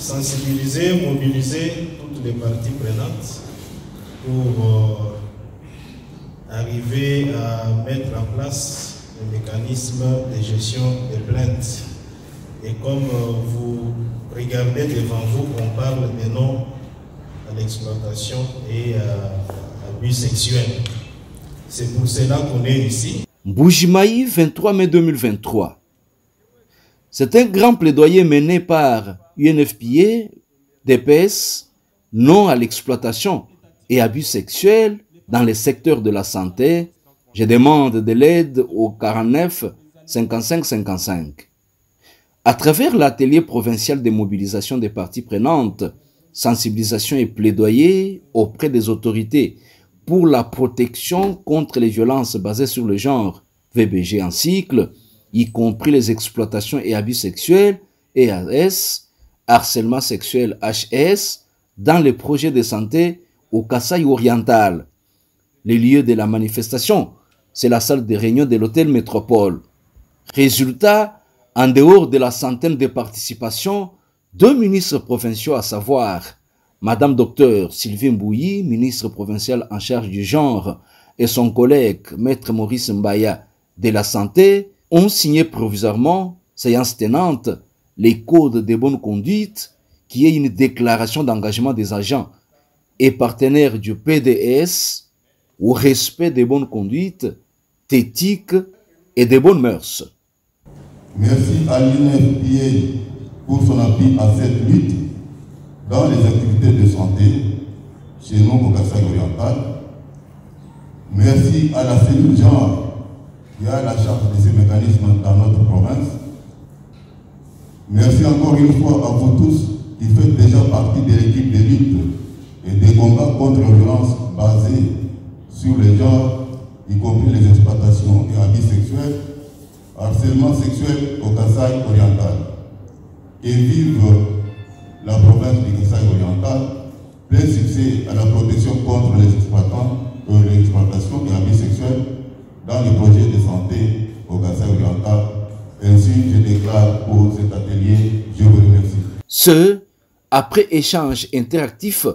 sensibiliser, mobiliser toutes les parties prenantes pour arriver à mettre en place le mécanisme de gestion des plaintes. Et comme vous regardez devant vous, on parle de non à l'exploitation et à l'abus sexuel. C'est pour cela qu'on est ici. Mbujimayi, 23 mai 2023. C'est un grand plaidoyer mené par UNFPA, DPS, non à l'exploitation et abus sexuels dans les secteurs de la santé. Je demande de l'aide au 49 55 55. À travers l'atelier provincial de mobilisation des parties prenantes, sensibilisation et plaidoyer auprès des autorités pour la protection contre les violences basées sur le genre, VBG en cycle, y compris les exploitations et abus sexuels, EAS, harcèlement sexuel, HS, dans les projets de santé au Kasaï oriental. Les lieux de la manifestation, c'est la salle de réunion de l'hôtel Métropole. Résultat, en dehors de la centaine de participations, 2 ministres provinciaux, à savoir Madame Dr Sylvie Mbouyi, ministre provincial en charge du genre, et son collègue Maître Maurice Mbaya de la Santé, ont signé provisoirement, séance tenante, les codes de bonne conduite, qui est une déclaration d'engagement des agents et partenaires du PDS au respect des bonnes conduites, d'éthique et des bonnes mœurs. Merci à l'UNFPA pour son appui à cette lutte dans les activités de santé chez nous au Kasaï oriental. Merci à la cellule genre qui a la charge de ces mécanismes dans notre province. Merci encore une fois à vous tous qui faites déjà partie de l'équipe de lutte et des combats contre la violence basée sur les genres, y compris les exploitations et abus sexuels, harcèlement sexuel au Kasaï oriental. Et vive la province du Kasaï oriental, plein succès à la protection contre les exploitants, l'exploitation et abus sexuels dans les projets de santé au Kasaï oriental. Ainsi, je déclare pour cet atelier, je vous remercie. Ce, après échange interactif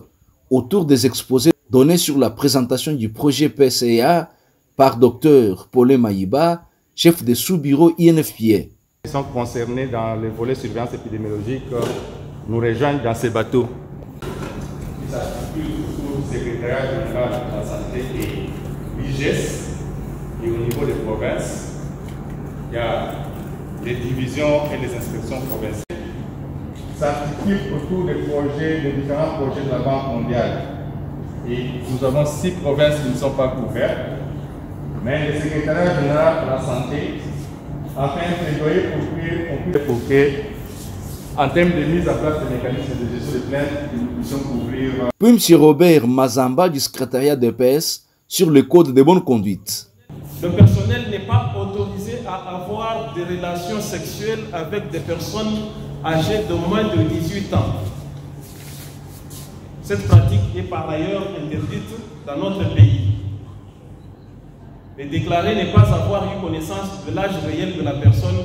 autour des exposés donnés sur la présentation du projet PCA par Dr Paulin Maïba, chef de sous-bureau INFPA. Ils sont concernés dans le volet surveillance épidémiologique, nous rejoignent dans ces bateaux. Ils s'articulent autour du secrétariat général de la santé et l'IGES, et au niveau des provinces, il y a les divisions et les inspections provinciales. S'articulent autour des projets, des différents projets de la Banque mondiale. Et nous avons 6 provinces qui ne sont pas couvertes. Mais le secrétariat général de la santé a fait un plaidoyer pour que, en termes de mise en place des mécanismes de gestion des plaintes, nous puissions couvrir. Puis M. Robert Mazamba du secrétariat de PS sur le code de bonne conduite. Le personnel n'est pas autorisé à avoir des relations sexuelles avec des personnes âgées de moins de 18 ans. Cette pratique est par ailleurs interdite dans notre pays. Et déclarer ne pas avoir eu connaissance de l'âge réel de la personne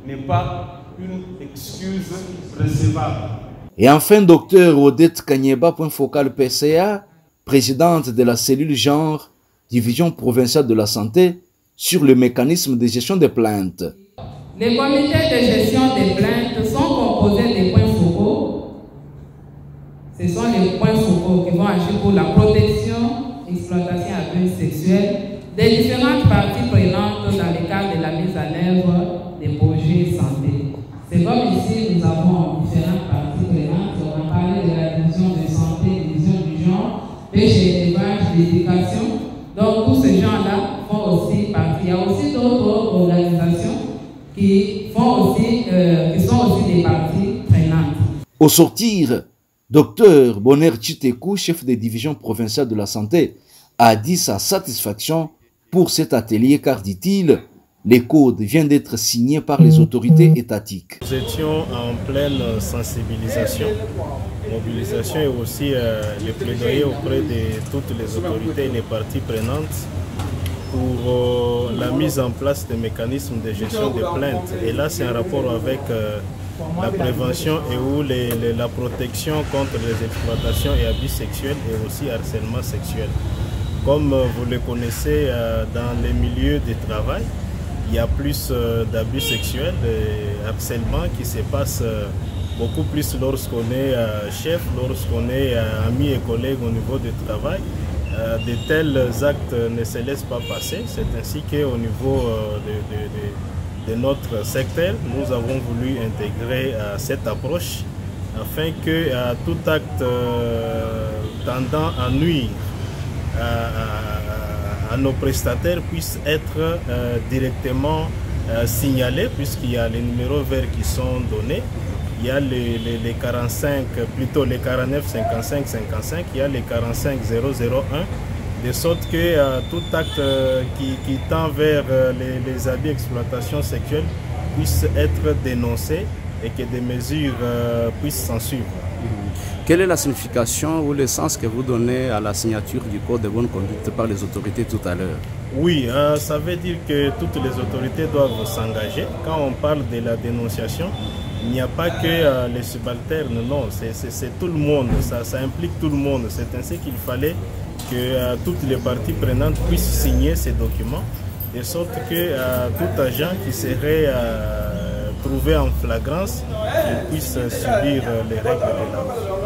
n'est pas une excuse recevable. Et enfin, Dr Odette Kanyeba, point focal PCA, présidente de la cellule genre, division provinciale de la santé, sur le mécanisme de gestion des plaintes. Les comités de gestion des plaintes sont composés des points focaux. Ce sont les points focaux qui vont agir pour la protection, exploitation et abus sexuels des différentes parties prenantes dans le cadre de la mise en œuvre des projets santé. C'est comme ici, nous avons différentes parties prenantes. On a parlé de la division de santé, division du genre, pêche et élevage, d'éducation. Donc, tous ces gens-là font aussi partie. Il y a aussi d'autres organisations qui sont aussi des parties prenantes. Au sortir, Dr Bonner Chitekou, chef de division provinciale de la santé, a dit sa satisfaction pour cet atelier car, dit-il, les codes viennent d'être signés par les autorités étatiques. Nous étions en pleine sensibilisation, mobilisation et aussi le plaidoyer auprès de toutes les autorités et les parties prenantes pour la mise en place des mécanismes de gestion des plaintes. Et là, c'est un rapport avec la prévention et ou la protection contre les exploitations et abus sexuels et aussi harcèlement sexuel. Comme vous le connaissez, dans les milieux de travail, il y a plus d'abus sexuels et harcèlement qui se passe beaucoup plus lorsqu'on est chef, lorsqu'on est ami et collègue au niveau du travail. De tels actes ne se laissent pas passer. C'est ainsi qu'au niveau de notre secteur, nous avons voulu intégrer cette approche afin que tout acte tendant à nuire à nos prestataires puisse être directement signalé, puisqu'il y a les numéros verts qui sont donnés. Il y a les 45, plutôt les 49 55 55, il y a les 45 001, de sorte que tout acte qui tend vers les abus d'exploitation sexuelle puisse être dénoncé et que des mesures puissent s'en suivre. Quelle est la signification ou le sens que vous donnez à la signature du code de bonne conduite par les autorités tout à l'heure? Oui, ça veut dire que toutes les autorités doivent s'engager. Quand on parle de la dénonciation, il n'y a pas que les subalternes, non, c'est tout le monde, ça implique tout le monde. C'est ainsi qu'il fallait que toutes les parties prenantes puissent signer ces documents, de sorte que tout agent qui serait trouvé en flagrance puisse subir les règles de l'art.